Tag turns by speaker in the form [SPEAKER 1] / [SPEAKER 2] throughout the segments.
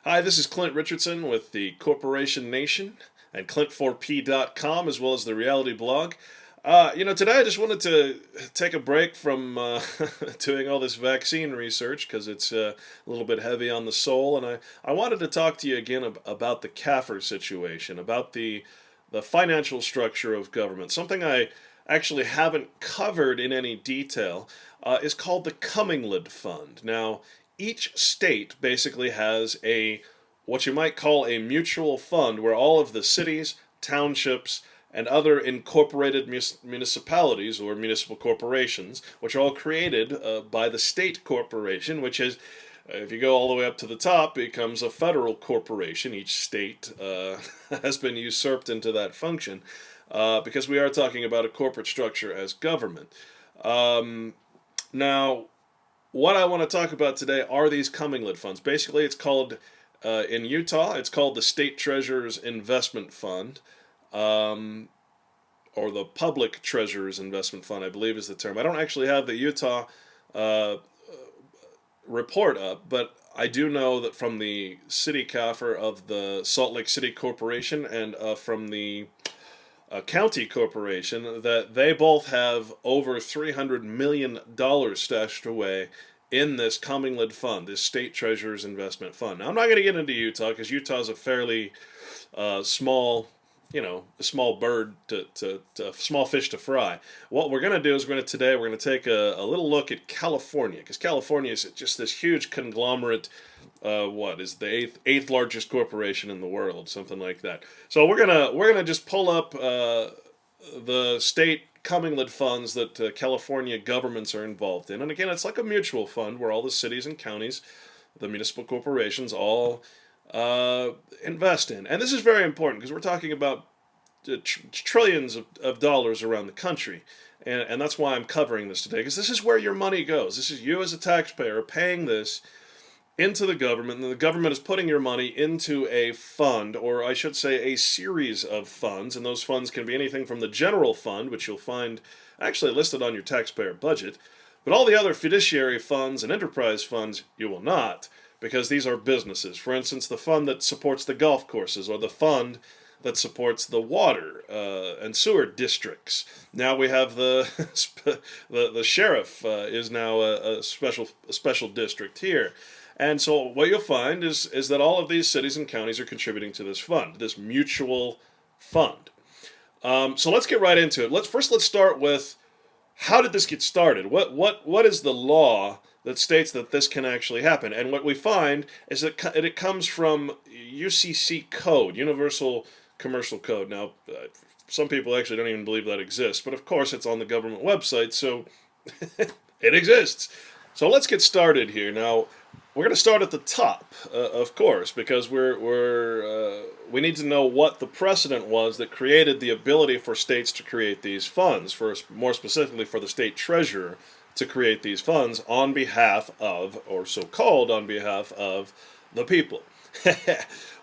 [SPEAKER 1] Hi, this is Clint Richardson with the Corporation Nation and Clint4P.com, as well as the reality blog. Today I just wanted to take a break from doing all this vaccine research because it's a little bit heavy on the soul, and I wanted to talk to you again about the CAFR situation, about the financial structure of government. Something I actually haven't covered in any detail is called the Commingled Fund. Now, each state basically has a what you might call a mutual fund where all of the cities, townships, and other incorporated municipalities or municipal corporations, which are all created by the state corporation, which is, if you go all the way up to the top, becomes a federal corporation. Each state has been usurped into that function because we are talking about a corporate structure as government. Now, what I want to talk about today are these Commingled funds. Basically, it's called, in Utah, it's called the State Treasurer's Investment Fund, um, or the Public Treasurer's Investment Fund, I believe is the term. I don't actually have the Utah uh, report up, but I do know that from the city CAFR of the Salt Lake City Corporation and from the county corporation that they both have over $300 million stashed away in this Commingled fund, this state treasurer's investment fund. Now, I'm not going to get into Utah because Utah's a fairly small, a small bird to small fish to fry. What we're going to do is we're going to take a little look at California because California is just this huge conglomerate. What is the eighth largest corporation in the world, something like that. So we're gonna just pull up the state Commingled funds that California governments are involved in, and again, it's like a mutual fund where all the cities and counties, the municipal corporations, all invest in. And this is very important because we're talking about trillions of dollars around the country. And that's why I'm covering this today, because this is where your money goes. This is you as a taxpayer paying this into the government, and the government is putting your money into a fund, or I should say a series of funds, and those funds can be anything from the general fund, which you'll find actually listed on your taxpayer budget, but all the other fiduciary funds and enterprise funds you will not, because these are businesses. For instance, the fund that supports the golf courses, or the fund that supports the water and sewer districts. Now we have the sheriff is now a special district here. And so what you'll find is that all of these cities and counties are contributing to this fund, this mutual fund. So let's get right into it. Let's start with how did this get started? What is the law that states that this can actually happen? And what we find is that it comes from UCC code, Universal Commercial Code. Now, some people actually don't even believe that exists, but of course it's on the government website, so it exists. So let's get started here. Now, we're going to start at the top, of course, because we need to know what the precedent was that created the ability for states to create these funds, for more specifically for the state treasurer to create these funds on behalf of, or so-called on behalf of, the people.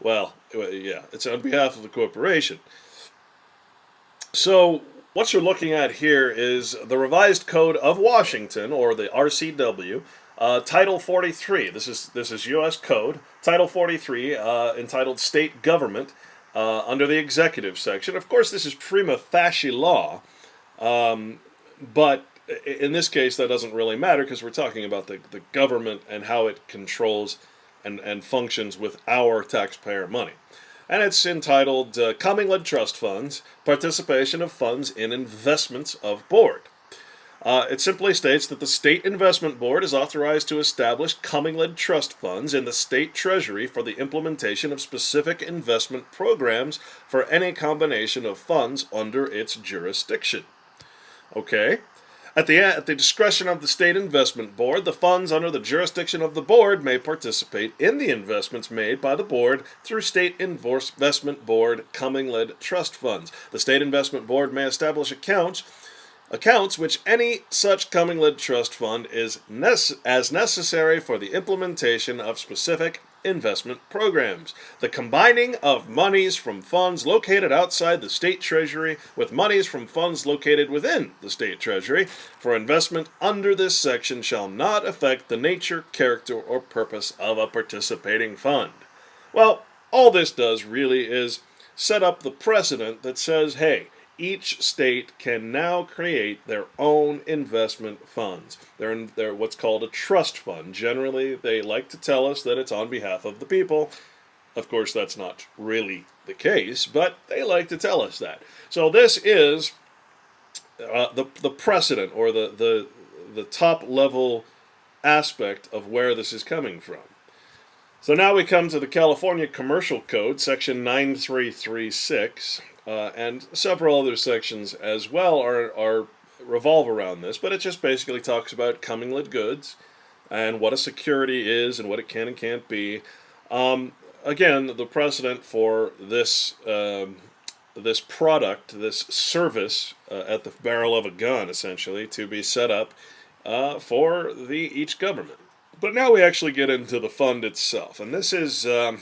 [SPEAKER 1] Well, yeah, it's on behalf of the corporation. So what you're looking at here is the Revised Code of Washington, or the RCW, Title 43. This is U.S. Code. Title 43, entitled State Government, under the Executive section. Of course, this is prima facie law, but in this case, that doesn't really matter because we're talking about the government and how it controls and functions with our taxpayer money. And it's entitled Commingled Trust Funds, Participation of Funds in Investments of Board. It simply states that the State Investment Board is authorized to establish Commingled Trust Funds in the state treasury for the implementation of specific investment programs for any combination of funds under its jurisdiction. Okay? At the discretion of the State Investment Board, the funds under the jurisdiction of the Board may participate in the investments made by the Board through State Investment Board Commingled Trust Funds. The State Investment Board may establish accounts which any such Commingled Trust Fund is as necessary for the implementation of specific investment programs. The combining of monies from funds located outside the state treasury with monies from funds located within the state treasury for investment under this section shall not affect the nature, character, or purpose of a participating fund. Well, all this does really is set up the precedent that says, hey, each state can now create their own investment funds. They're what's called a trust fund. Generally, they like to tell us that it's on behalf of the people. Of course, that's not really the case, but they like to tell us that. So this is the precedent, or the top level aspect of where this is coming from. So now we come to the California Commercial Code, section 9336, and several other sections as well are revolve around this, but it just basically talks about Commingled goods and what a security is and what it can and can't be. Again, the precedent for this product, this service at the barrel of a gun, essentially, to be set up for each government. But now we actually get into the fund itself, and this is the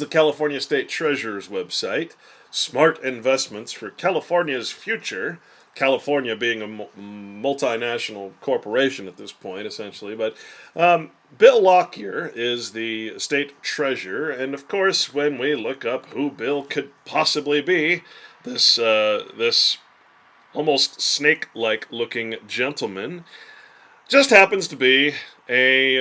[SPEAKER 1] California State Treasurer's website, Smart Investments for California's Future. California being a multinational corporation at this point, essentially. But Bill Lockyer is the state treasurer, and of course, when we look up who Bill could possibly be, this almost snake-like looking gentleman just happens to be he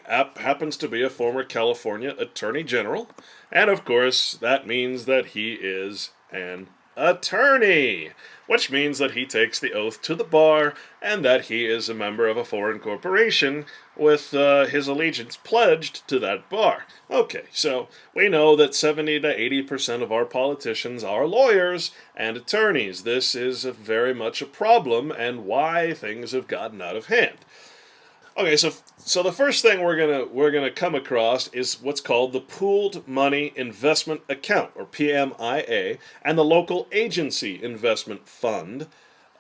[SPEAKER 1] happens to be a former California Attorney General, and of course, that means that he is an attorney, which means that he takes the oath to the bar and that he is a member of a foreign corporation with his allegiance pledged to that bar. Okay, so we know that 70 to 80% of our politicians are lawyers and attorneys. This is very much a problem and why things have gotten out of hand. Okay, so the first thing we're gonna come across is what's called the Pooled Money Investment Account, or PMIA, and the Local Agency Investment Fund,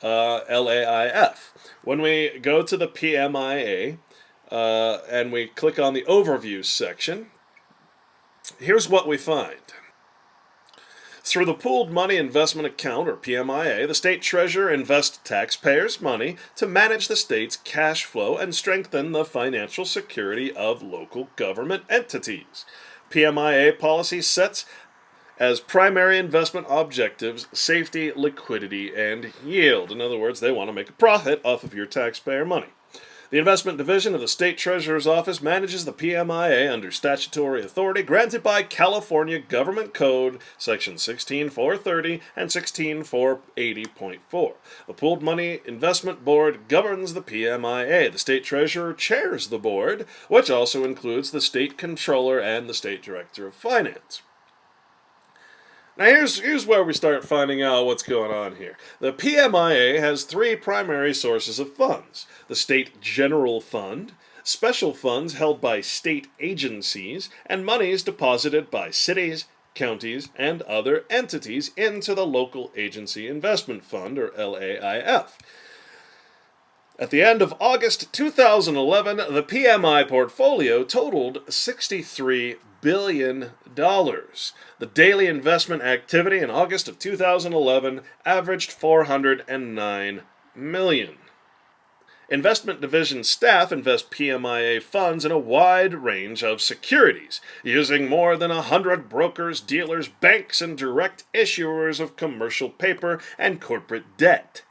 [SPEAKER 1] LAIF. When we go to the PMIA and we click on the Overview section, here's what we find. Through the Pooled Money Investment Account, or PMIA, the state treasurer invests taxpayers' money to manage the state's cash flow and strengthen the financial security of local government entities. PMIA policy sets as primary investment objectives safety, liquidity, and yield. In other words, they want to make a profit off of your taxpayer money. The Investment Division of the State Treasurer's Office manages the PMIA under statutory authority granted by California Government Code, Section 16430 and 16480.4. The Pooled Money Investment Board governs the PMIA. The State Treasurer chairs the board, which also includes the State Controller and the State Director of Finance. Now here's where we start finding out what's going on here. The PMIA has three primary sources of funds: the State General Fund, special funds held by state agencies, and monies deposited by cities, counties, and other entities into the Local Agency Investment Fund, or LAIF. At the end of August 2011, the PMI portfolio totaled $63 billion. The daily investment activity in August of 2011 averaged $409 million. Investment Division staff invest PMIA funds in a wide range of securities, using more than 100 brokers, dealers, banks, and direct issuers of commercial paper and corporate debt.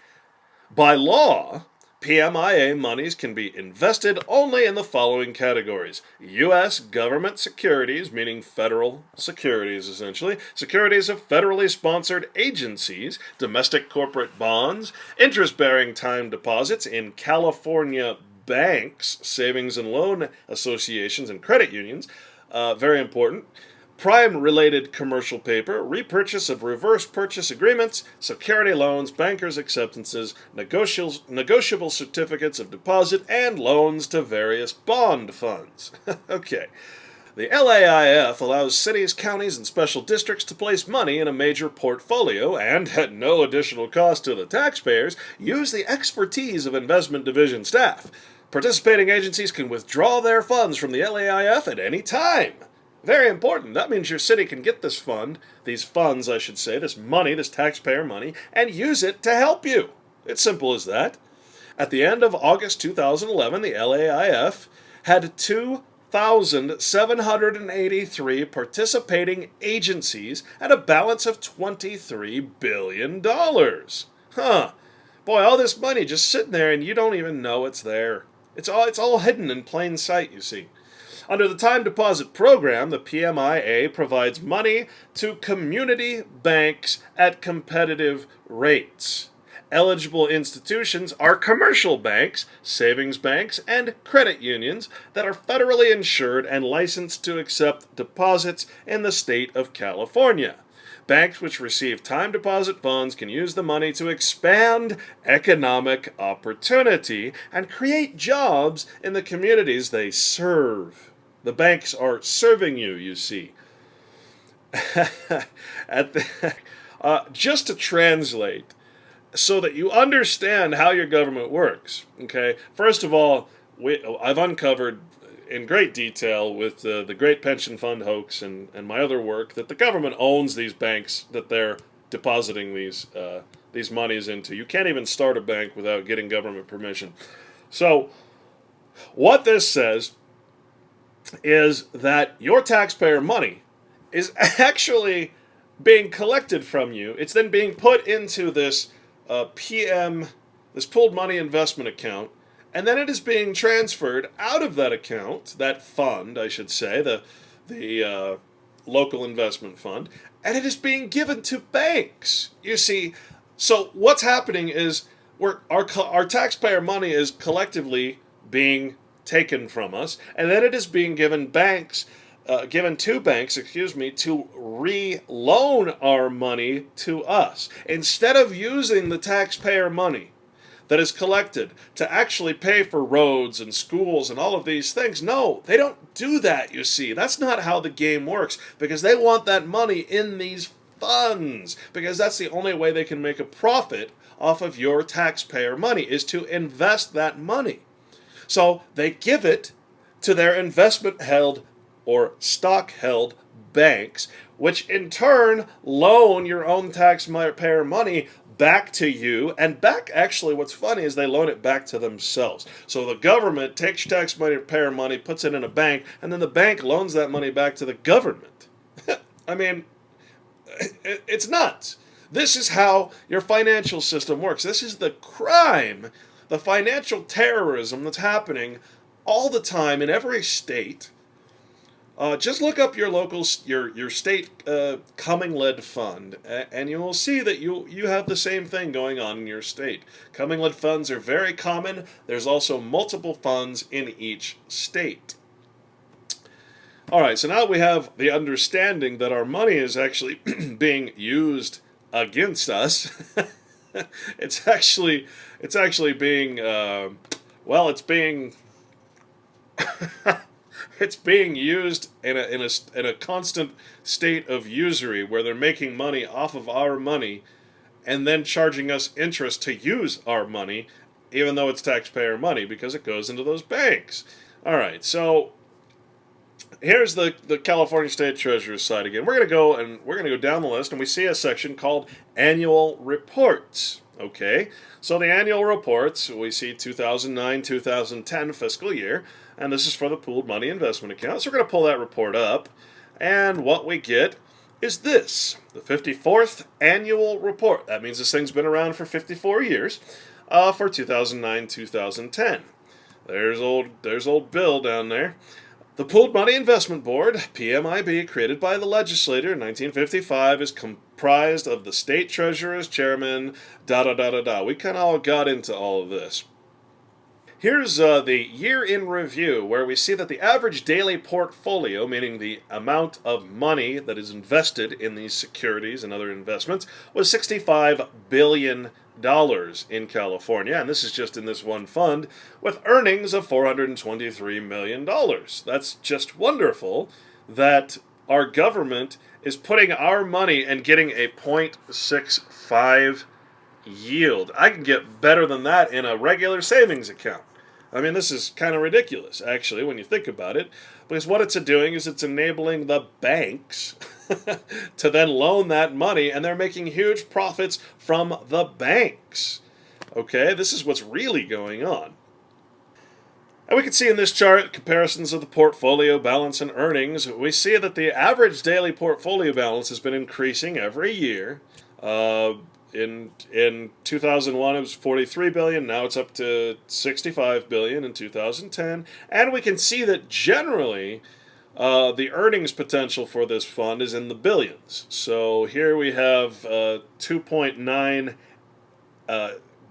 [SPEAKER 1] By law, PMIA monies can be invested only in the following categories: U.S. government securities, meaning federal securities essentially, securities of federally sponsored agencies, domestic corporate bonds, interest-bearing time deposits in California banks, savings and loan associations, and credit unions, very important, prime-related commercial paper, repurchase of reverse purchase agreements, security loans, bankers' acceptances, negotiable certificates of deposit, and loans to various bond funds. Okay. The LAIF allows cities, counties, and special districts to place money in a major portfolio and, at no additional cost to the taxpayers, use the expertise of Investment Division staff. Participating agencies can withdraw their funds from the LAIF at any time. Very important. That means your city can get this fund, these funds, I should say, this money, this taxpayer money, and use it to help you. It's simple as that. At the end of August 2011, the LAIF had two 1,783 participating agencies at a balance of $23 billion. Huh. Boy, all this money just sitting there and you don't even know it's there. It's all hidden in plain sight, you see. Under the time deposit program, the PMIA provides money to community banks at competitive rates. Eligible institutions are commercial banks, savings banks, and credit unions that are federally insured and licensed to accept deposits in the state of California. Banks which receive time deposit funds can use the money to expand economic opportunity and create jobs in the communities they serve. The banks are serving you, you see. Just to translate, so that you understand how your government works. Okay, first of all, I've uncovered in great detail with the Great Pension Fund hoax and my other work that the government owns these banks that they're depositing these monies into. You can't even start a bank without getting government permission. So, what this says is that your taxpayer money is actually being collected from you. It's then being put into this this pooled money investment account, and then it is being transferred out of that account, that fund, I should say, the local investment fund, and it is being given to banks. You see, so what's happening is our taxpayer money is collectively being taken from us, and then it is being given to banks, to re-loan our money to us. Instead of using the taxpayer money that is collected to actually pay for roads and schools and all of these things, no, they don't do that, you see. That's not how the game works, because they want that money in these funds, because that's the only way they can make a profit off of your taxpayer money, is to invest that money. So they give it to their investment-held or stock-held banks, which in turn loan your own taxpayer money back to you, and actually what's funny is they loan it back to themselves. So the government takes your taxpayer money, puts it in a bank, and then the bank loans that money back to the government. I mean, it's nuts. This is how your financial system works. This is the crime, the financial terrorism that's happening all the time in every state. Just look up your local, your state Commingled fund, and you will see that you have the same thing going on in your state. Commingled funds are very common. There's also multiple funds in each state. All right, so now we have the understanding that our money is actually being used against us. It's actually being it's being it's being used in a constant state of usury, where they're making money off of our money and then charging us interest to use our money, even though it's taxpayer money, because it goes into those banks. All right, so here's the California State Treasurer's side again. We're going to go down the list, and we see a section called Annual Reports. Okay, so the annual reports, we see 2009-2010 fiscal year, and this is for the pooled money investment account. So we're going to pull that report up, and what we get is this, the 54th annual report. That means this thing's been around for 54 years, for 2009-2010. There's old Bill down there. The Pooled Money Investment Board, PMIB, created by the legislature in 1955, is comprised of the state treasurer as chairman, da-da-da-da-da. We kind of all got into all of this. Here's the year in review, where we see that the average daily portfolio, meaning the amount of money that is invested in these securities and other investments, was $65 billion in California, and this is just in this one fund, with earnings of $423 million. That's just wonderful that our government is putting our money and getting a 0.65 yield. I can get better than that in a regular savings account. I mean, this is kind of ridiculous, actually, when you think about it, because what it's doing is it's enabling the banks to then loan that money, and they're making huge profits from the banks. Okay, this is what's really going on. And we can see in this chart comparisons of the portfolio balance and earnings. We see that the average daily portfolio balance has been increasing every year. In 2001 it was 43 billion. Now it's up to 65 billion in 2010. And we can see that generally the earnings potential for this fund is in the billions. So here we have $2.9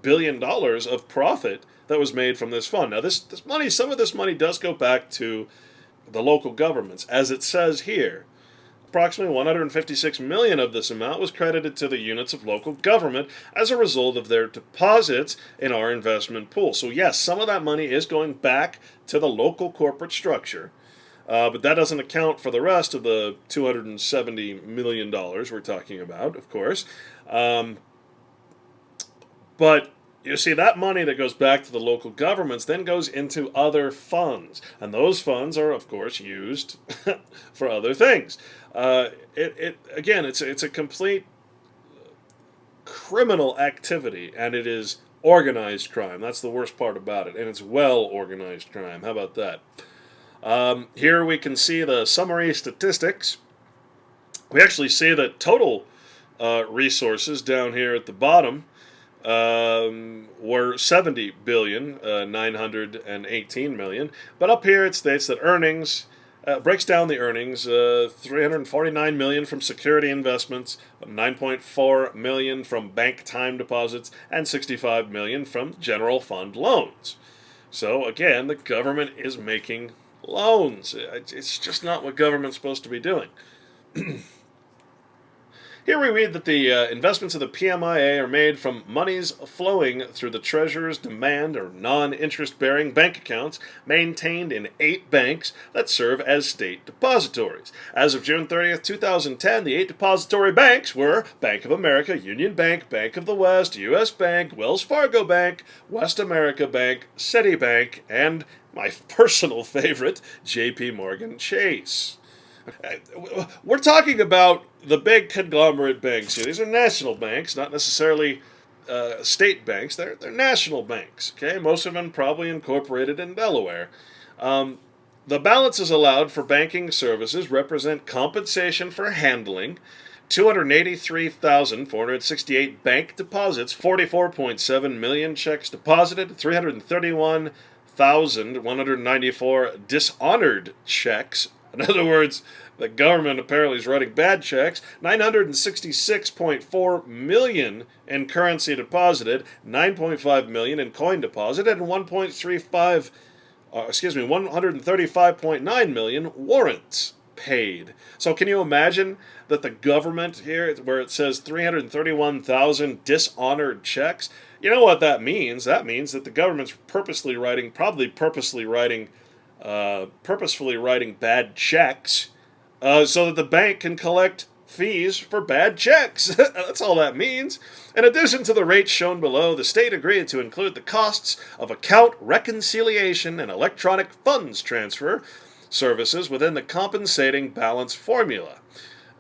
[SPEAKER 1] billion of profit that was made from this fund. Now, this money, some of this money does go back to the local governments, as it says here. Approximately 156 million of this amount was credited to the units of local government as a result of their deposits in our investment pool. So yes, some of that money is going back to the local corporate structure, but that doesn't account for the rest of the $270 million we're talking about, of course. But you see, that money that goes back to the local governments then goes into other funds. And those funds are, of course, used for other things. Again, it's a complete criminal activity, and it is organized crime. That's the worst part about it. And it's well-organized crime. How about that? Here we can see the summary statistics. We actually see that total resources down here at the bottom were 70 billion, 918 million. But up here it states that earnings, breaks down the earnings, 349 million from security investments, 9.4 million from bank time deposits, and 65 million from general fund loans. So again, the government is making loans. It's just not what government's supposed to be doing. Here we read that the investments of the PMIA are made from monies flowing through the Treasurer's demand or non-interest-bearing bank accounts maintained in 8 banks that serve as state depositories. As of June 30th, 2010, the 8 depository banks were Bank of America, Union Bank, Bank of the West, U.S. Bank, Wells Fargo Bank, West America Bank, Citibank, and my personal favorite, J.P. Morgan Chase. We're talking about the big conglomerate banks here. These are national banks, not necessarily state banks. They're national banks. Okay, most of them probably incorporated in Delaware. The balances allowed for banking services represent compensation for handling 283,468 bank deposits, 44.7 million checks deposited, 331,194 dishonored checks. In other words, the government apparently is writing bad checks. 966.4 million in currency deposited, 9.5 million in coin deposited, and 135.9 million warrants paid. So can you imagine that the government here, where it says 331,000 dishonored checks, you know what that means? That means that the government's purposefully writing bad checks so that the bank can collect fees for bad checks. That's all that means. In addition to the rates shown below, the state agreed to include the costs of account reconciliation and electronic funds transfer services within the compensating balance formula.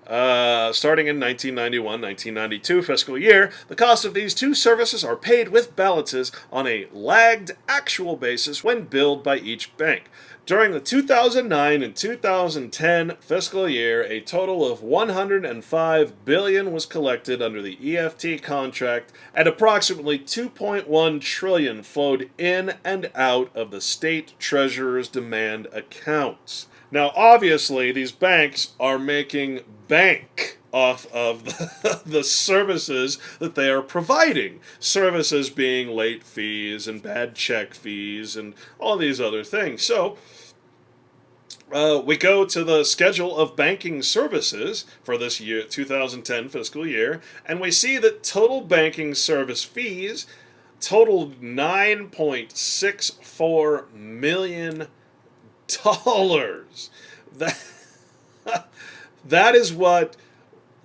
[SPEAKER 1] Starting in 1991-1992 fiscal year, the cost of these two services are paid with balances on a lagged actual basis when billed by each bank. During the 2009 and 2010 fiscal year, a total of $105 billion was collected under the EFT contract, and approximately $2.1 trillion flowed in and out of the state treasurer's demand accounts. Now, obviously, these banks are making bank off of the services that they are providing. Services being late fees and bad check fees and all these other things. So, we go to the schedule of banking services for this year, 2010 fiscal year, and we see that total banking service fees totaled $9.64 million. That is what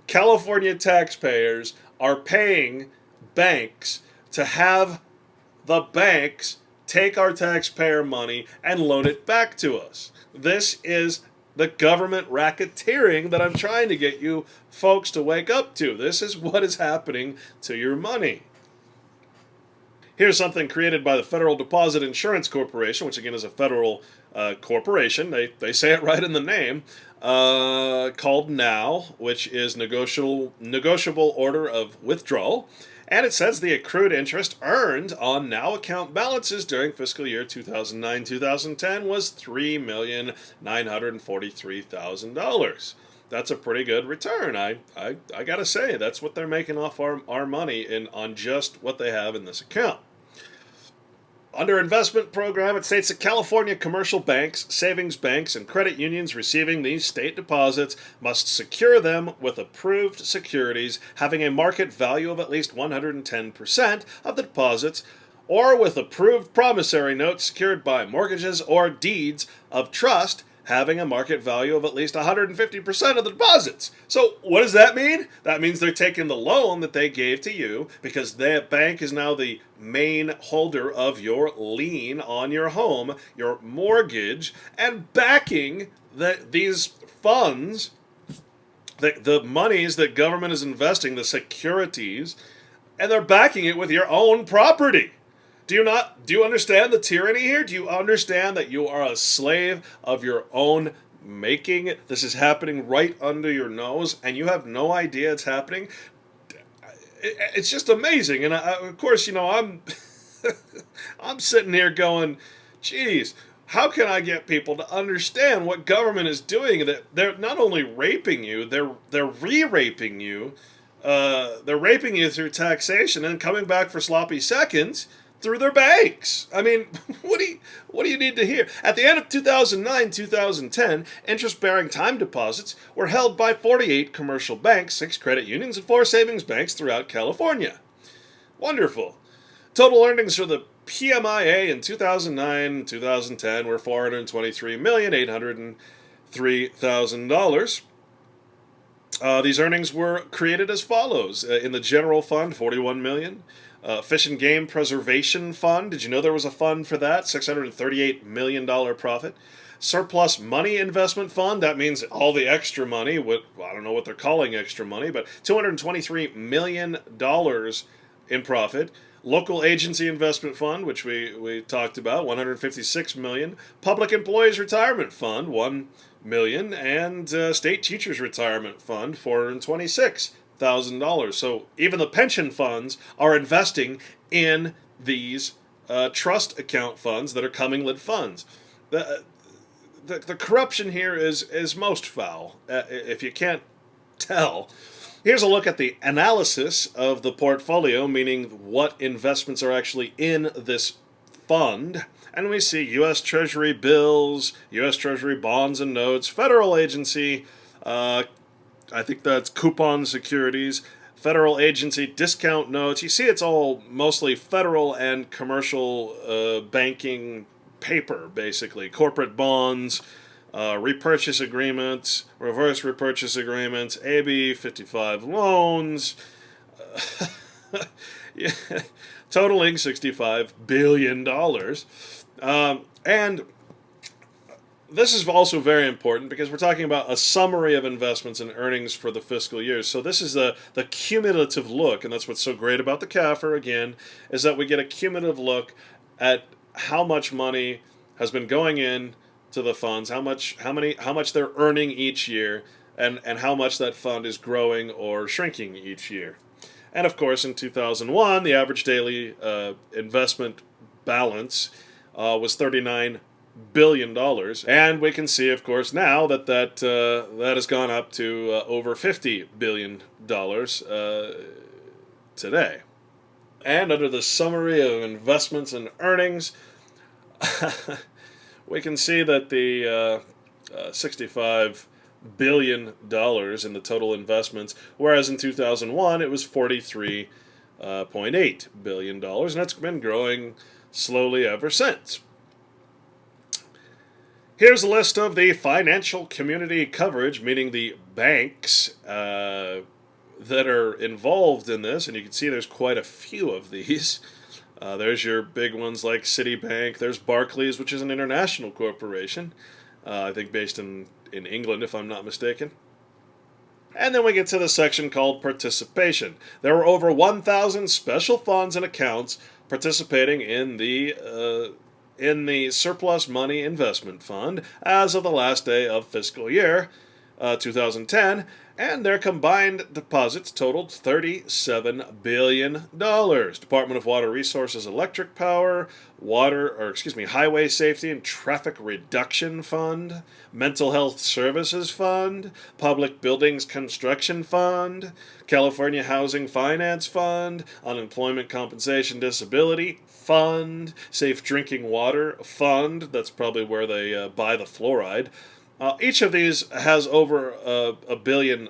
[SPEAKER 1] California taxpayers are paying banks to have the banks take our taxpayer money and loan it back to us. This is the government racketeering that I'm trying to get you folks to wake up to. This is what is happening to your money. Here's something created by the Federal Deposit Insurance Corporation, which again is a federal corporation. They say it right in the name. Called NOW, which is negotiable order of withdrawal. And it says the accrued interest earned on NOW account balances during fiscal year 2009-2010 was $3,943,000. That's a pretty good return. I gotta say, that's what they're making off our money on just what they have in this account. Under investment program, it states that California commercial banks, savings banks, and credit unions receiving these state deposits must secure them with approved securities having a market value of at least 110% of the deposits, or with approved promissory notes secured by mortgages or deeds of trust having a market value of at least 150% of the deposits. So what does that mean? That means they're taking the loan that they gave to you, because the bank is now the main holder of your lien on your home, your mortgage, and backing these funds, the monies that government is investing, the securities, and they're backing it with your own property. Do you understand the tyranny here? Do you understand that you are a slave of your own making? This is happening right under your nose, and you have no idea it's happening. It's just amazing. And of course, I'm I'm sitting here going, geez, how can I get people to understand what government is doing? That they're not only raping you, they're re-raping you. They're raping you through taxation and coming back for sloppy seconds through their banks. I mean, what do you need to hear? At the end of 2009-2010, interest-bearing time deposits were held by 48 commercial banks, 6 credit unions, and 4 savings banks throughout California. Wonderful. Total earnings for the PMIA in 2009-2010 were $423,803,000. These earnings were created as follows. In the general fund, $41 million. Fish and Game Preservation Fund. Did you know there was a fund for that? $638 million profit. Surplus Money Investment Fund. That means all the extra money. I don't know what they're calling extra money, but $223 million in profit. Local Agency Investment Fund, which we talked about, $156 million. Public Employees Retirement Fund, $1 million. And State Teachers Retirement Fund, $426,000. So even the pension funds are investing in these trust account funds that are Commingled funds. The corruption here is most foul, if you can't tell. Here's a look at the analysis of the portfolio, meaning what investments are actually in this fund. And we see U.S. Treasury bills, U.S. Treasury bonds and notes, federal agency, I think that's coupon securities, federal agency discount notes. You see it's all mostly federal and commercial banking paper, basically. Corporate bonds, repurchase agreements, reverse repurchase agreements, AB 55 loans, yeah, totaling $65 billion. And this is also very important because we're talking about a summary of investments and earnings for the fiscal year. So this is the cumulative look, and that's what's so great about the CAFR, again, is that we get a cumulative look at how much money has been going in to the funds, how much they're earning each year, and how much that fund is growing or shrinking each year. And of course, in 2001, the average daily investment balance was $39 billion, and we can see, of course, now that has gone up to over $50 billion today. And under the summary of investments and earnings, we can see that the $65 billion in the total investments, whereas in 2001 it was $43.8 billion, and that's been growing slowly ever since. Here's a list of the financial community coverage, meaning the banks that are involved in this, and you can see there's quite a few of these. There's your big ones like Citibank. There's Barclays, which is an international corporation, I think based in England, if I'm not mistaken. And then we get to the section called participation. There were over 1,000 special funds and accounts participating in the surplus money investment fund as of the last day of fiscal year 2010, and their combined deposits totaled $37 billion. Department of Water Resources Electric Power, Highway Safety and Traffic Reduction Fund, Mental Health Services Fund, Public Buildings Construction Fund, California Housing Finance Fund, Unemployment Compensation Disability Fund, Safe Drinking Water Fund, that's probably where they buy the fluoride. Each of these has over $1 billion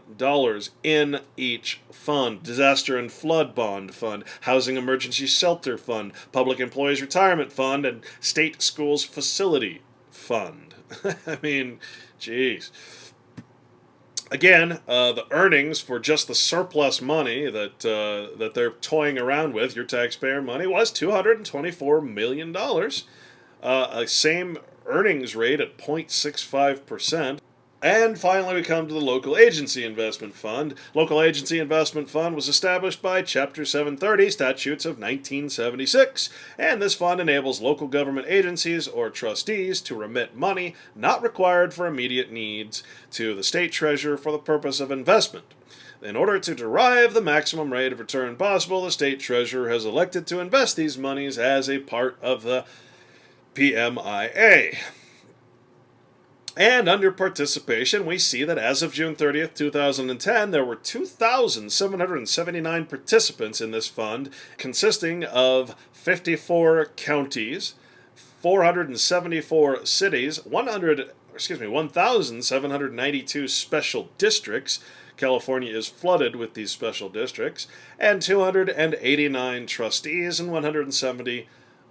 [SPEAKER 1] in each fund. Disaster and Flood Bond Fund, Housing Emergency Shelter Fund, Public Employees Retirement Fund, and State Schools Facility Fund. I mean, geez. Again, the earnings for just the surplus money that they're toying around with, your taxpayer money, was $224 million. Same earnings rate at 0.65%. And finally, we come to the Local Agency Investment Fund. Local Agency Investment Fund was established by Chapter 730 Statutes of 1976, and this fund enables local government agencies or trustees to remit money not required for immediate needs to the state treasurer for the purpose of investment. In order to derive the maximum rate of return possible, the state treasurer has elected to invest these monies as a part of the PMIA. And under participation, we see that as of June 30th, 2010, there were 2,779 participants in this fund, consisting of 54 counties, 474 cities, 1,792 special districts. California is flooded with these special districts, and 289 trustees and 170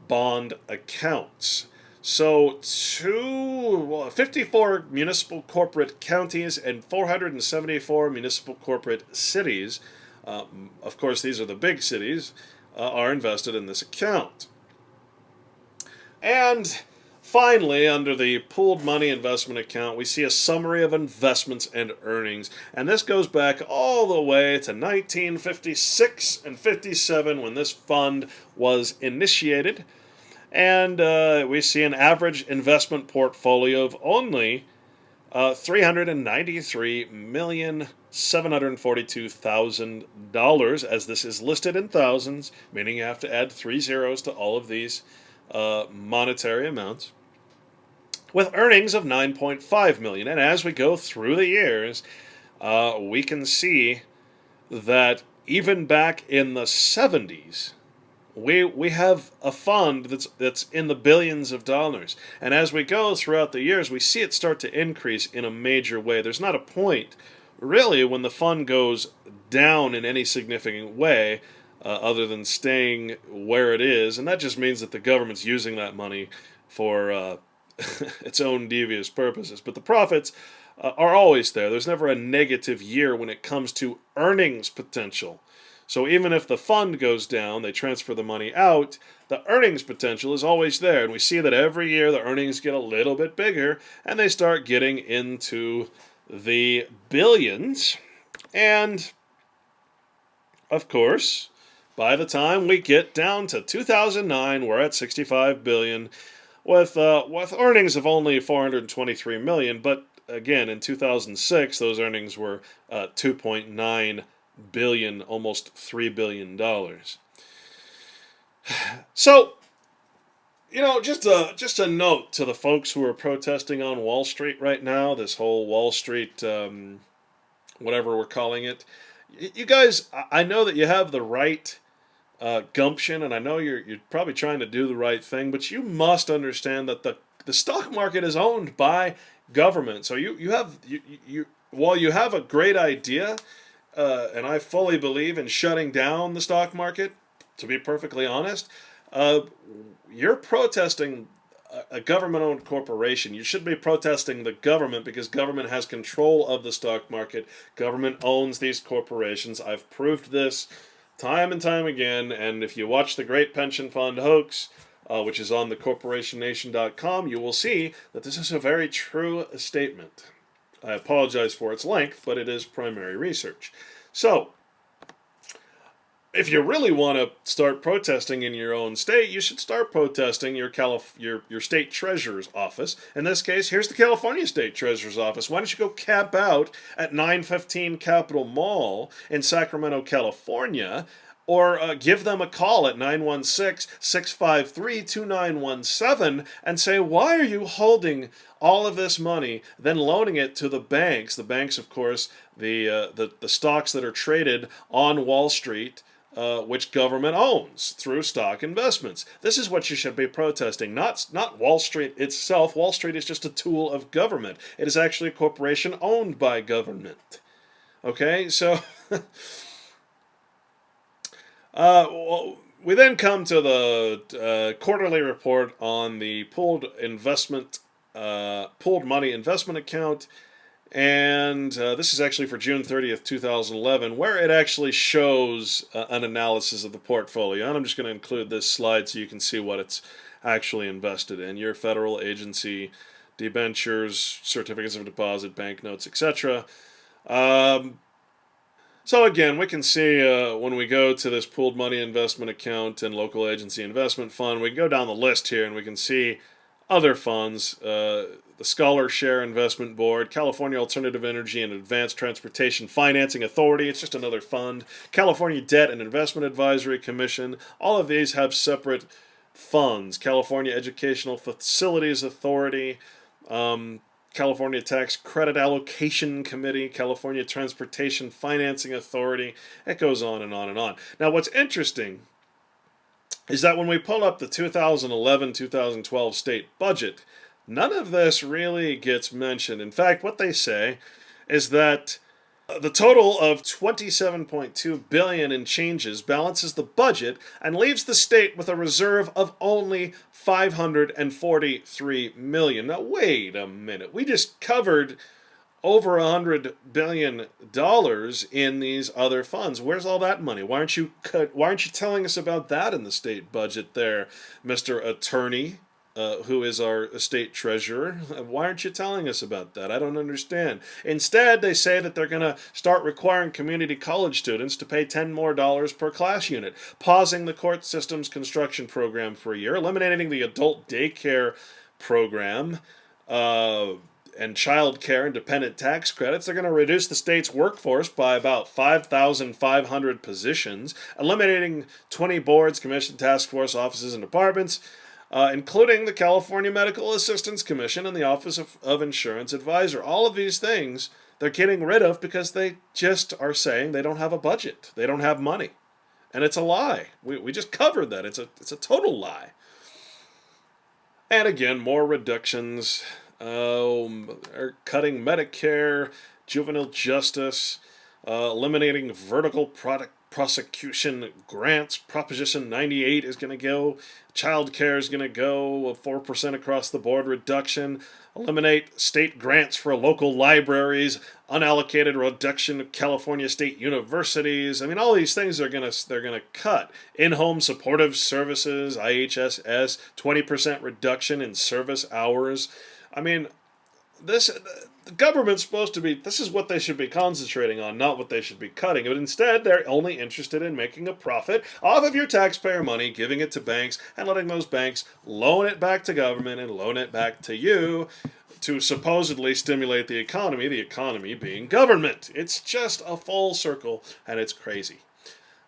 [SPEAKER 1] bond accounts. So 54 municipal corporate counties and 474 municipal corporate cities, of course these are the big cities, are invested in this account. And finally, under the pooled money investment account, we see a summary of investments and earnings. And this goes back all the way to 1956 and 57 when this fund was initiated. And we see an average investment portfolio of only $393,742,000, as this is listed in thousands, meaning you have to add 3 zeros to all of these monetary amounts, with earnings of $9.5 million. And as we go through the years, we can see that even back in the 70s, we have a fund that's in the billions of dollars. And as we go throughout the years, we see it start to increase in a major way. There's not a point, really, when the fund goes down in any significant way, other than staying where it is. And that just means that the government's using that money for its own devious purposes. But the profits are always there. There's never a negative year when it comes to earnings potential. So even if the fund goes down, they transfer the money out, the earnings potential is always there. And we see that every year the earnings get a little bit bigger, and they start getting into the billions. And, of course, by the time we get down to 2009, we're at $65 billion, with earnings of only $423 million. But, again, in 2006, those earnings were $2.9 billion, almost $3 billion. So, just a note to the folks who are protesting on Wall Street right now, this whole Wall Street, whatever we're calling it. You guys, I know that you have the right gumption, and I know you're probably trying to do the right thing, but you must understand that the stock market is owned by government. So while you have a great idea, and I fully believe in shutting down the stock market, to be perfectly honest, you're protesting a government-owned corporation. You should be protesting the government because government has control of the stock market. Government owns these corporations. I've proved this time and time again, and if you watch the Great Pension Fund Hoax, which is on thecorporationnation.com, you will see that this is a very true statement. I apologize for its length, but it is primary research. So, if you really want to start protesting in your own state, you should start protesting your state treasurer's office. In this case, here's the California State Treasurer's office. Why don't you go camp out at 915 Capitol Mall in Sacramento, California, or give them a call at 916-653-2917 and say, why are you holding all of this money, then loaning it to the banks? The banks, of course, the stocks that are traded on Wall Street, which government owns through stock investments. This is what you should be protesting, not Wall Street itself. Wall Street is just a tool of government. It is actually a corporation owned by government. Okay, so we then come to the quarterly report on the pooled money investment account. And this is actually for June 30th, 2011, where it actually shows an analysis of the portfolio. And I'm just going to include this slide so you can see what it's actually invested in. Your federal agency, debentures, certificates of deposit, banknotes, etc. So again, we can see when we go to this pooled money investment account and local agency investment fund, we can go down the list here and we can see other funds, the Scholar Share Investment Board, California Alternative Energy and Advanced Transportation Financing Authority, it's just another fund, California Debt and Investment Advisory Commission, all of these have separate funds, California Educational Facilities Authority, California Tax Credit Allocation Committee, California Transportation Financing Authority, it goes on and on and on. Now what's interesting is that when we pull up the 2011-2012 state budget, none of this really gets mentioned. In fact, what they say is that the total of $27.2 billion in changes balances the budget and leaves the state with a reserve of only $543 million. Now, wait a minute. We just covered over $100 billion in these other funds. Where's all that money? Why aren't you telling us about that in the state budget there, Mr. Attorney, who is our state treasurer? Why aren't you telling us about that? I don't understand. Instead, they say that they're going to start requiring community college students to pay $10 more per class unit, pausing the court system's construction program for a year, eliminating the adult daycare program, and child care and dependent tax credits. They're going to reduce the state's workforce by about 5,500 positions, eliminating 20 boards, commission, task force, offices, and departments, including the California Medical Assistance Commission and the Office of Insurance Advisor. All of these things they're getting rid of because they just are saying they don't have a budget. They don't have money. And it's a lie. We just covered that. It's a total lie. And again, more reductions. Are cutting Medicare, juvenile justice, eliminating vertical prosecution grants. Proposition 98 is going to go. Child care is going to go. 4% across the board reduction. Eliminate state grants for local libraries. Unallocated reduction of California state universities. I mean, all these things they're gonna cut. In-home supportive services, IHSS, 20% reduction in service hours. I mean, the government's supposed to be, this is what they should be concentrating on, not what they should be cutting. But instead, they're only interested in making a profit off of your taxpayer money, giving it to banks, and letting those banks loan it back to government and loan it back to you to supposedly stimulate the economy being government. It's just a full circle, and it's crazy.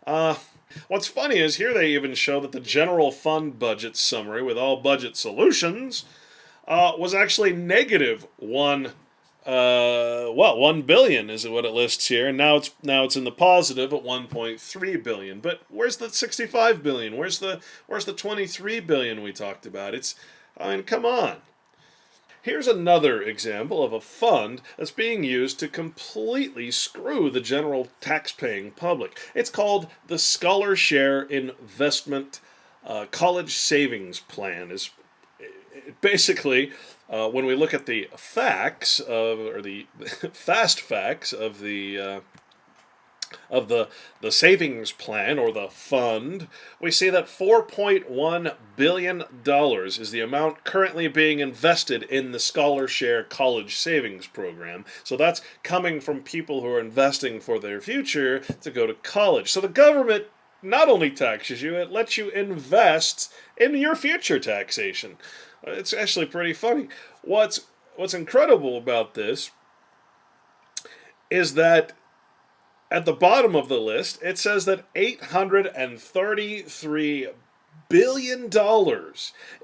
[SPEAKER 1] What's funny is here they even show that the general fund budget summary with all budget solutions was actually negative $1 billion is what it lists here, and now it's in the positive at $1.3 billion. But where's the $65 billion? Where's the $23 billion we talked about? Come on. Here's another example of a fund that's being used to completely screw the general tax-paying public. It's called the Scholar Share Investment College Savings Plan. Basically, when we look at the facts or the fast facts of the savings plan or the fund, we see that $4.1 billion is the amount currently being invested in the Scholar Share College Savings Program. So that's coming from people who are investing for their future to go to college. So the government not only taxes you, it lets you invest in your future taxation. It's actually pretty funny. What's incredible about this is that at the bottom of the list, it says that $833 billion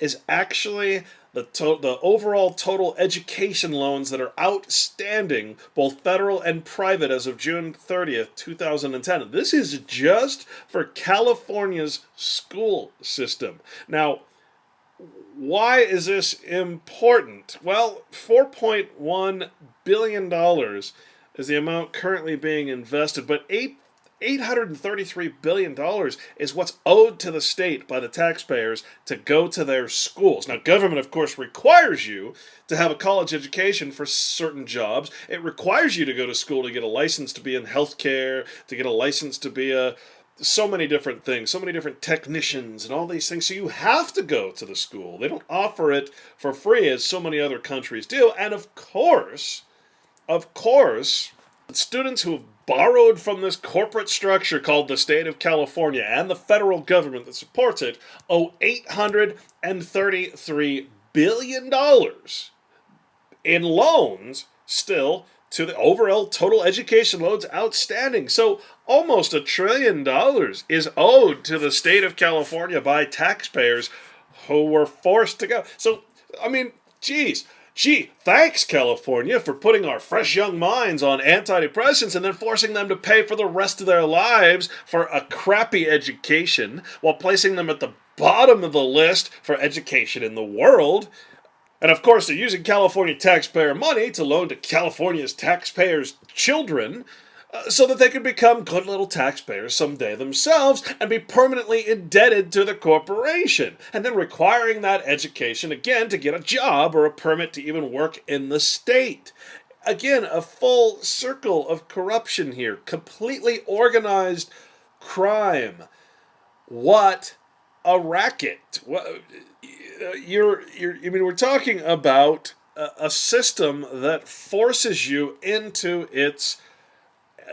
[SPEAKER 1] is actually the overall total education loans that are outstanding, both federal and private, as of June 30th, 2010. This is just for California's school system. Now, why is this important? Well, $4.1 billion is the amount currently being invested, but $833 billion is what's owed to the state by the taxpayers to go to their schools. Now, government, of course, requires you to have a college education for certain jobs. It requires you to go to school to get a license to be in healthcare, to get a license to be so many different things, so many different technicians and all these things. So you have to go to the school. They don't offer it for free as so many other countries do. And of course, students who have borrowed from this corporate structure called the state of California and the federal government that supports it owe $833 billion in loans still to the overall total education loans outstanding. So almost $1 trillion is owed to the state of California by taxpayers who were forced to go. So, I mean, thanks, California, for putting our fresh young minds on antidepressants and then forcing them to pay for the rest of their lives for a crappy education while placing them at the bottom of the list for education in the world. And of course, they're using California taxpayer money to loan to California's taxpayers' children so that they can become good little taxpayers someday themselves and be permanently indebted to the corporation, and then requiring that education again to get a job or a permit to even work in the state. Again, a full circle of corruption here, completely organized crime. What a racket. We're talking about a system that forces you into its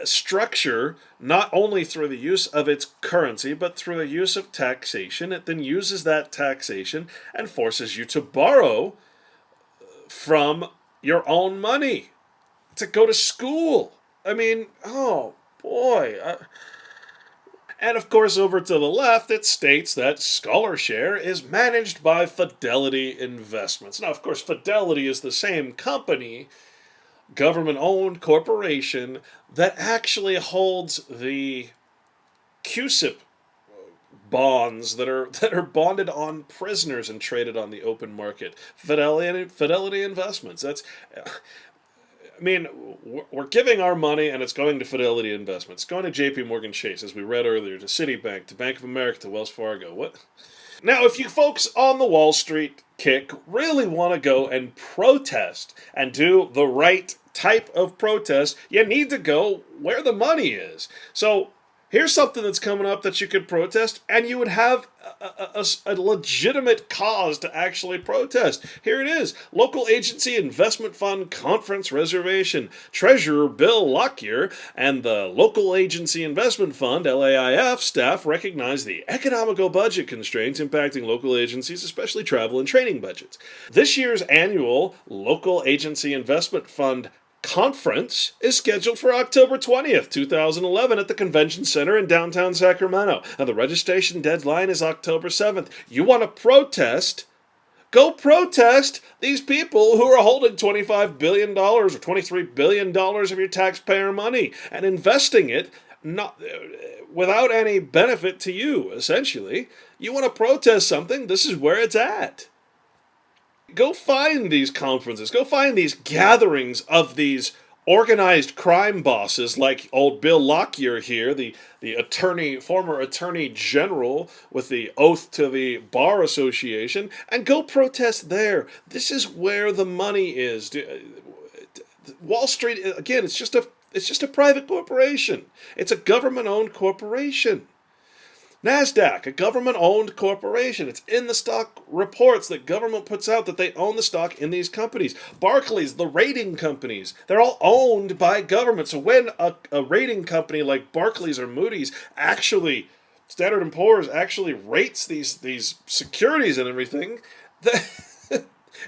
[SPEAKER 1] structure, not only through the use of its currency, but through the use of taxation. It then uses that taxation and forces you to borrow from your own money to go to school. I mean, oh boy. And of course, over to the left, it states that ScholarShare is managed by Fidelity Investments. Now, of course, Fidelity is the same company, government-owned corporation, that actually holds the CUSIP bonds that are bonded on prisoners and traded on the open market. Fidelity Investments. We're giving our money, and it's going to Fidelity Investments. It's going to J.P. Morgan Chase, as we read earlier, to Citibank, to Bank of America, to Wells Fargo. What? Now, if you folks on the Wall Street kick really want to go and protest and do the right type of protest, you need to go where the money is. So here's something that's coming up that you could protest, and you would have a legitimate cause to actually protest. Here it is. Local Agency Investment Fund Conference Reservation. Treasurer Bill Lockyer and the Local Agency Investment Fund, LAIF, staff recognize the economical budget constraints impacting local agencies, especially travel and training budgets. This year's annual Local Agency Investment Fund Conference is scheduled for October 20th, 2011 at the Convention Center in downtown Sacramento. And the registration deadline is October 7th. You want to protest? Go protest these people who are holding $25 billion or $23 billion of your taxpayer money and investing it not without any benefit to you, essentially. You want to protest something? This is where it's at. Go find these conferences. Go find these gatherings of these organized crime bosses like old Bill Lockyer here, the former attorney general with the oath to the Bar Association, and go protest there. This is where the money is. Wall Street, again, it's just a private corporation. It's a government-owned corporation. NASDAQ, a government-owned corporation. It's in the stock reports that government puts out that they own the stock in these companies. Barclays, the rating companies, they're all owned by government. So when a rating company like Barclays or Moody's actually Standard & Poor's actually rates these securities and everything,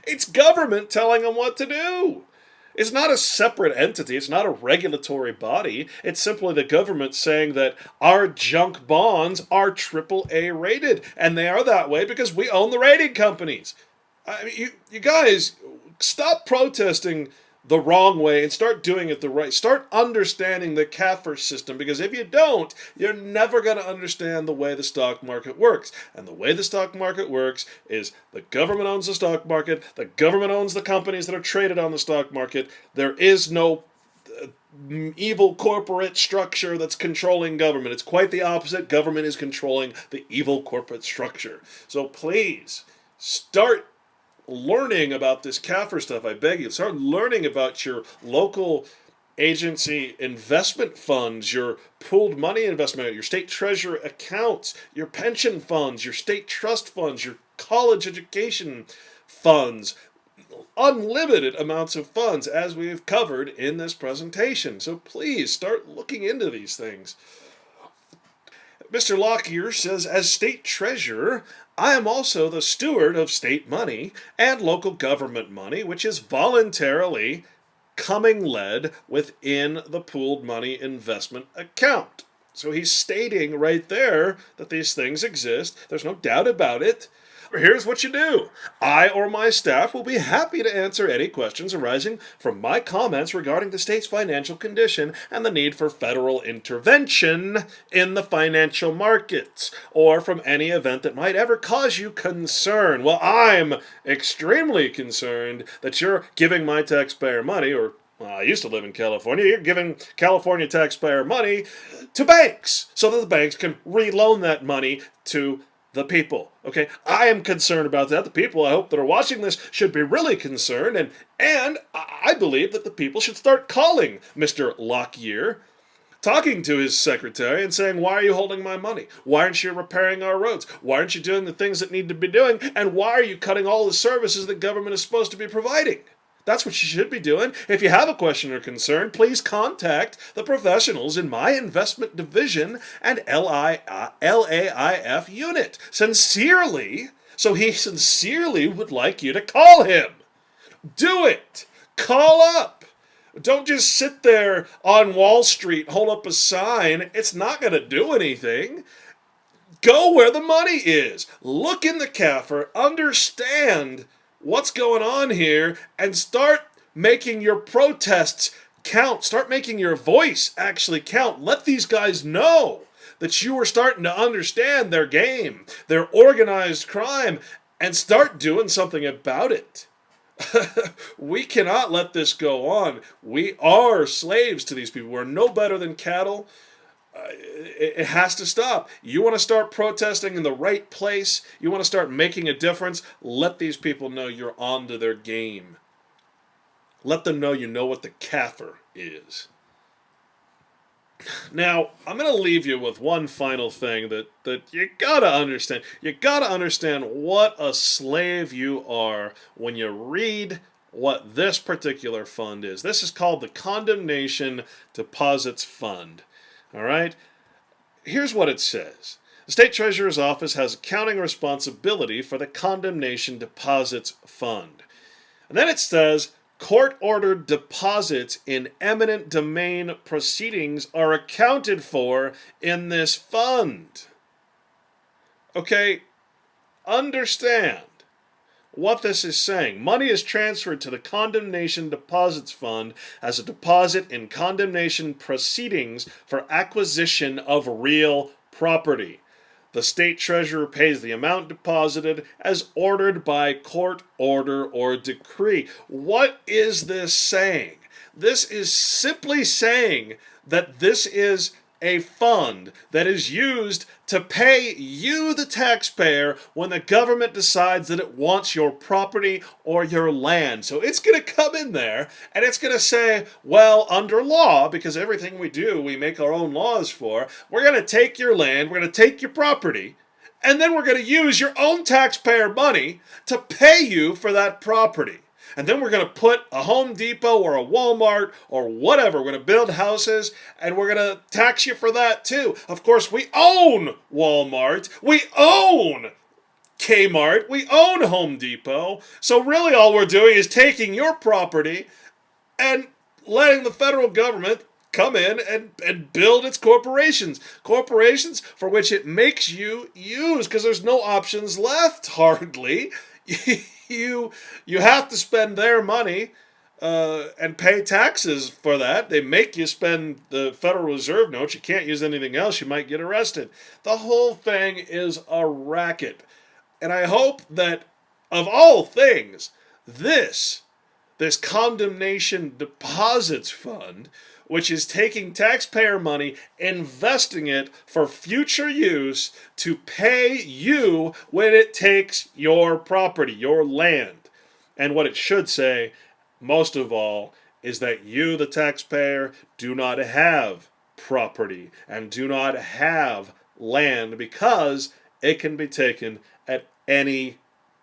[SPEAKER 1] it's government telling them what to do. It's not a separate entity. It's not a regulatory body. It's simply the government saying that our junk bonds are AAA rated, and they are that way because we own the rating companies. I mean, you guys, stop protesting the wrong way and start doing it the right. Start understanding the CAFR system, because if you don't, you're never going to understand the way the stock market works. And the way the stock market works is the government owns the stock market, the government owns the companies that are traded on the stock market. There is no evil corporate structure that's controlling government. It's quite the opposite. Government is controlling the evil corporate structure. So please, start learning about this CAFR stuff. I beg you, start learning about your local agency investment funds, your pooled money investment, your state treasurer accounts, your pension funds, your state trust funds, your college education funds, unlimited amounts of funds, as we've covered in this presentation. So please start looking into these things. Mr. Lockyer says, as state treasurer, I am also the steward of state money and local government money, which is voluntarily Commingled within the pooled money investment account. So he's stating right there that these things exist. There's no doubt about it. Here's what you do. I or my staff will be happy to answer any questions arising from my comments regarding the state's financial condition and the need for federal intervention in the financial markets, or from any event that might ever cause you concern. Well, I'm extremely concerned that you're giving my taxpayer money, or I used to live in California. You're giving California taxpayer money to banks so that the banks can reloan that money to the people. Okay, I am concerned about that. The people, I hope, that are watching this should be really concerned, and I believe that the people should start calling Mr. Lockyer, talking to his secretary and saying, why are you holding my money? Why aren't you repairing our roads? Why aren't you doing the things that need to be doing? And why are you cutting all the services the government is supposed to be providing? That's what you should be doing. If you have a question or concern, please contact the professionals in my investment division and LAIF unit. Sincerely, so he sincerely would like you to call him. Do it. Call up. Don't just sit there on Wall Street, hold up a sign. It's not going to do anything. Go where the money is. Look in the CAFR. Understand what's going on here, and start making your protests count. Start making your voice actually count. Let these guys know that you are starting to understand their game, their organized crime, and start doing something about it. We cannot let this go on. We are slaves to these people. We're no better than cattle. It has to stop. You want to start protesting in the right place? You want to start making a difference? Let these people know you're on to their game. Let them know you know what the CAFR is. Now, I'm going to leave you with one final thing that you got to understand. You got to understand what a slave you are when you read what this particular fund is. This is called the Condemnation Deposits Fund. All right? Here's what it says. The State Treasurer's Office has accounting responsibility for the Condemnation Deposits Fund. And then it says, court-ordered deposits in eminent domain proceedings are accounted for in this fund. Okay? Understand what this is saying. Money is transferred to the Condemnation Deposits Fund as a deposit in condemnation proceedings for acquisition of real property. The state treasurer pays the amount deposited as ordered by court order or decree. What is this saying? This is simply saying that this is a fund that is used to pay you, the taxpayer, when the government decides that it wants your property or your land. So it's going to come in there and it's going to say, well, under law, because everything we do, we make our own laws for, we're going to take your land, we're going to take your property, and then we're going to use your own taxpayer money to pay you for that property. And then we're going to put a Home Depot or a Walmart or whatever. We're going to build houses, and we're going to tax you for that too. Of course, we own Walmart. We own Kmart. We own Home Depot. So really all we're doing is taking your property and letting the federal government come in and build its corporations. Corporations for which it makes you use, because there's no options left, hardly. you have to spend their money and pay taxes for that. They make you spend the Federal Reserve notes. You can't use anything else. You might get arrested. The whole thing is a racket. And I hope that, of all things, this condemnation deposits fund, which is taking taxpayer money, investing it for future use to pay you when it takes your property, your land. And what it should say, most of all, is that you, the taxpayer, do not have property and do not have land, because it can be taken at any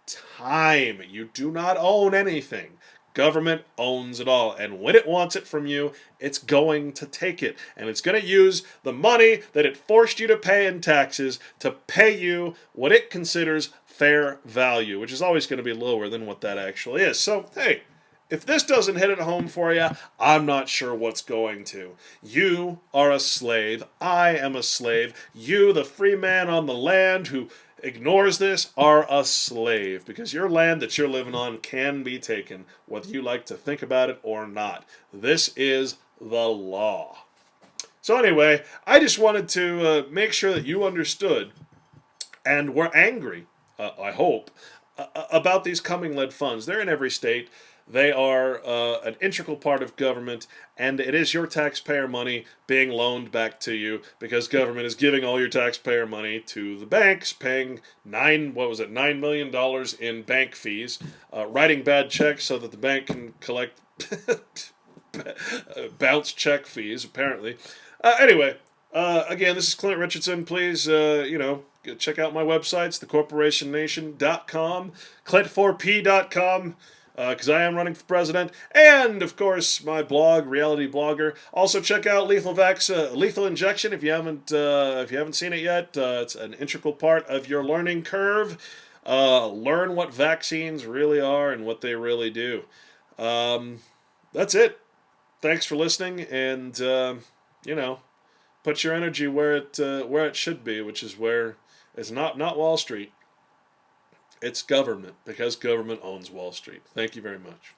[SPEAKER 1] time. You do not own anything. Government owns it all, and when it wants it from you, it's going to take it, and it's going to use the money that it forced you to pay in taxes to pay you what it considers fair value, which is always going to be lower than what that actually is. So, hey, if this doesn't hit it home for you, I'm not sure what's going to. You are a slave. I am a slave. You, the free man on the land who ignores this, are a slave, because your land that you're living on can be taken, whether you like to think about it or not. This is the law. So anyway, I just wanted to make sure that you understood and were angry, I hope, about these Commingled funds. They're in every state. They are an integral part of government, and it is your taxpayer money being loaned back to you, because government is giving all your taxpayer money to the banks, paying $9 million in bank fees, writing bad checks so that the bank can collect bounce check fees, apparently. Anyway, again, this is Clint Richardson. Please, check out my websites, thecorporationnation.com, clint4p.com, because I am running for president, and of course my blog, Reality Blogger. Also check out Lethal Injection if you haven't seen it yet. It's an integral part of your learning curve. Learn what vaccines really are and what they really do. That's it. Thanks for listening, and put your energy where it should be, which is where it's not Wall Street. It's government, because government owns Wall Street. Thank you very much.